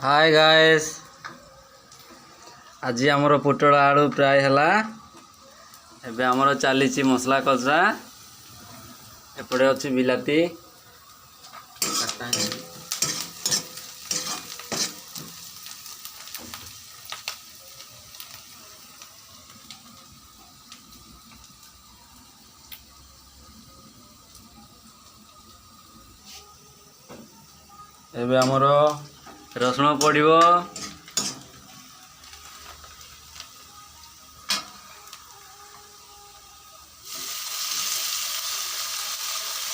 Hi guys आज आमर पोटल आलू प्राय है एबे आमर चली मसला कषा एपटे अच्छी बिलाती एबे आमर रसुण पड़िबो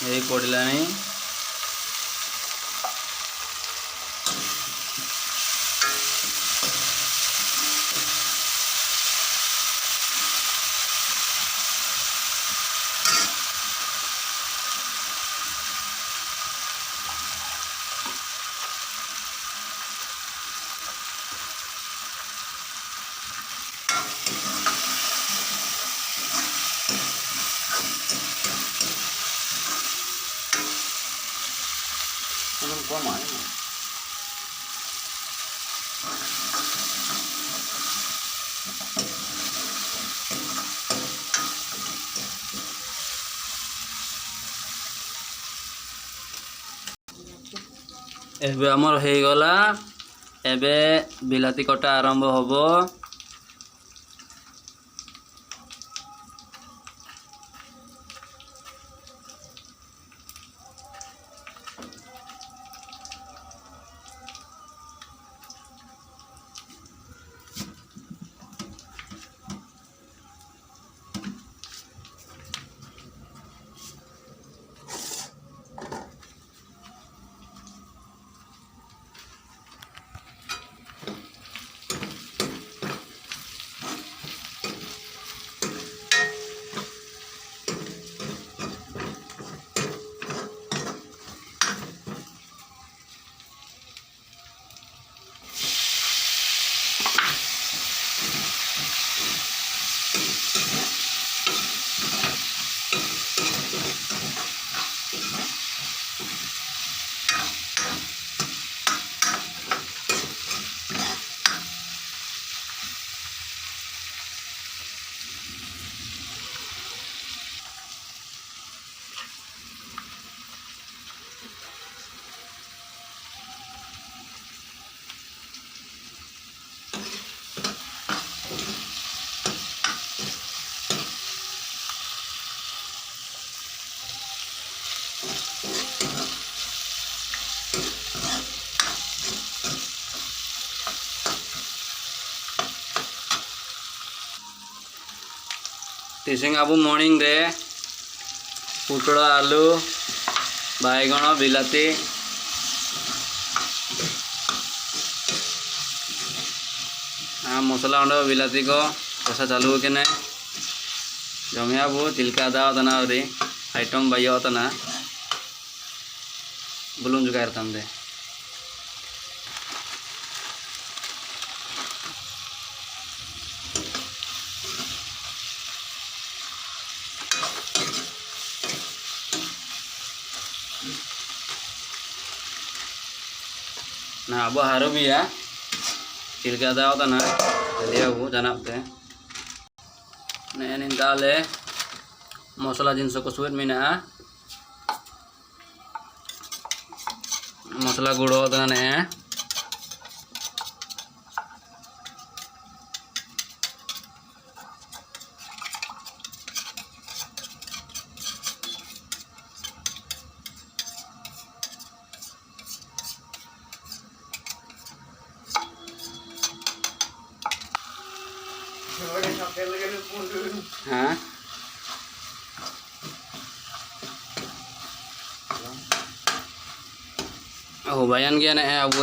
ये पड़लानी कम आए एबे आमर हो गला एबे बिलाती कटा आरंभ होबो टिसिंग आबू मॉर्निंग रे पोटल आलू बैगण बिलाती मसला अंड बिलाती को कषा चालू के जमिया बो तिलका दावतना आइटम बाइतना बुलून जुगार तंदे ना अब हारो भी है तिलका दावतना लिया वो जानते ने दाले मसला जिनस को सुट में मसला गुड़ो ने हाँ हो बयान गया ना अब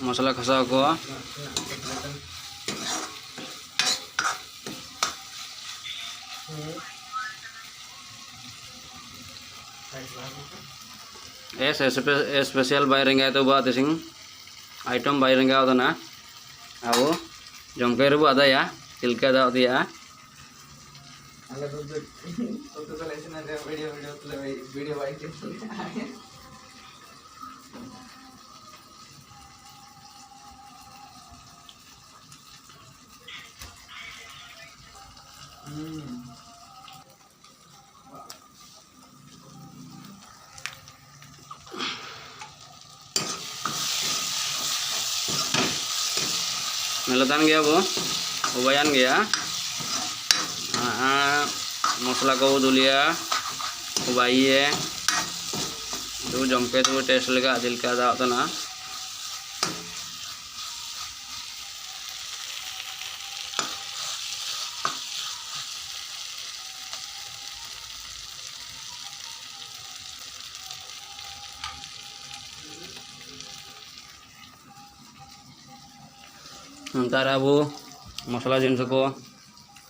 मसला खसा को स्पेशल बायरेंगे तो बात सिंग आइटम बायरेंगे ना अब जमके रू आदा या तिलका दाव दिया Nelotan gaya bu, ubayan gaya. मसला को दुलिया उबाइए तो जमके तो टेस्ट लगा दिल का दाव तो ना ntar abu मसला जिनस को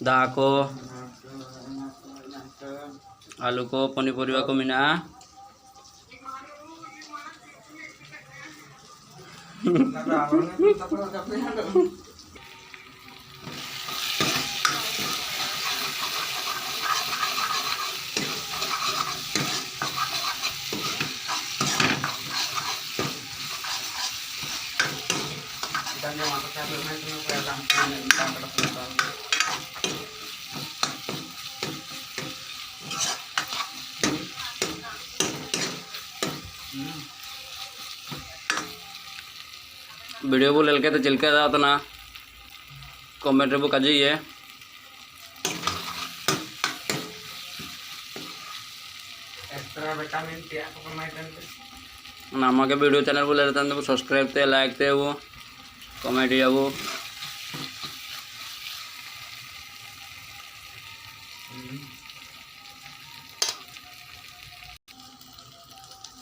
दा को आलू को पनीपरिया को मिना वीडियो को ललके तो चिलके दाव तो ना कमेंट रे काजिए एक्स्ट्रा विटामिन टी आपको कमाइटन नामा के वीडियो चैनल को लेते हैं सब्सक्राइब ते लाइक ते वो कमेंट या वो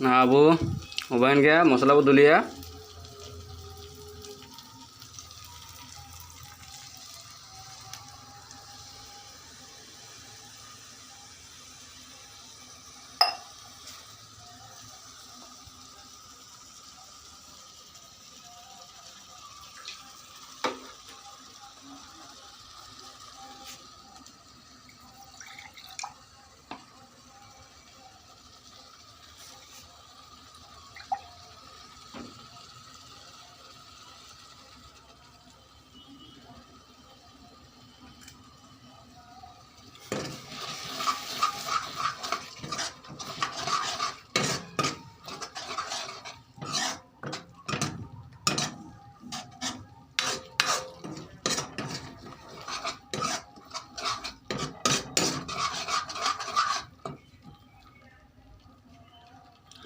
ना वो उबाइन गया मसला को दुलिया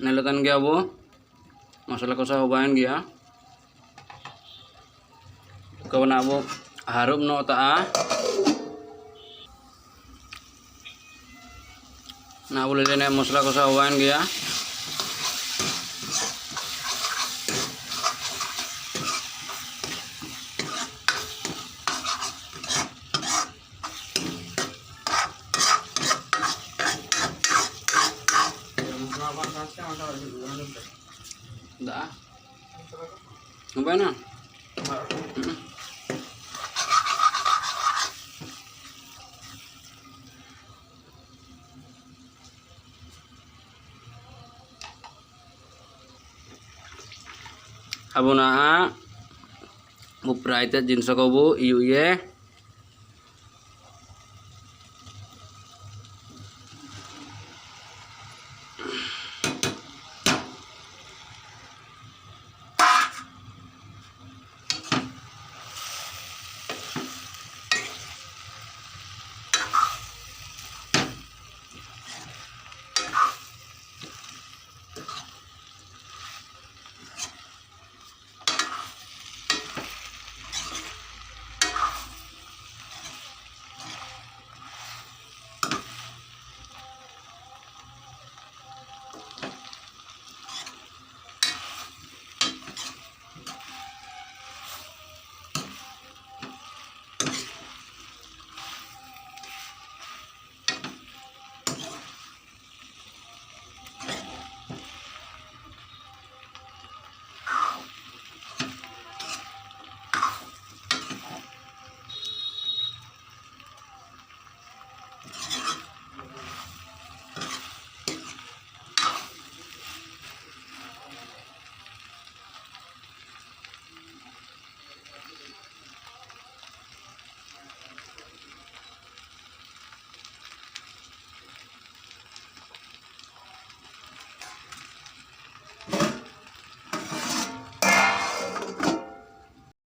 नेलतान गया वो मसाला को सा उबाइन गया कब ना वो हारुब नोता ना बोले लेने मसाला को सा उबाइन गया दा उबाइन ना अब ना वो प्राइस जिनस को वो ये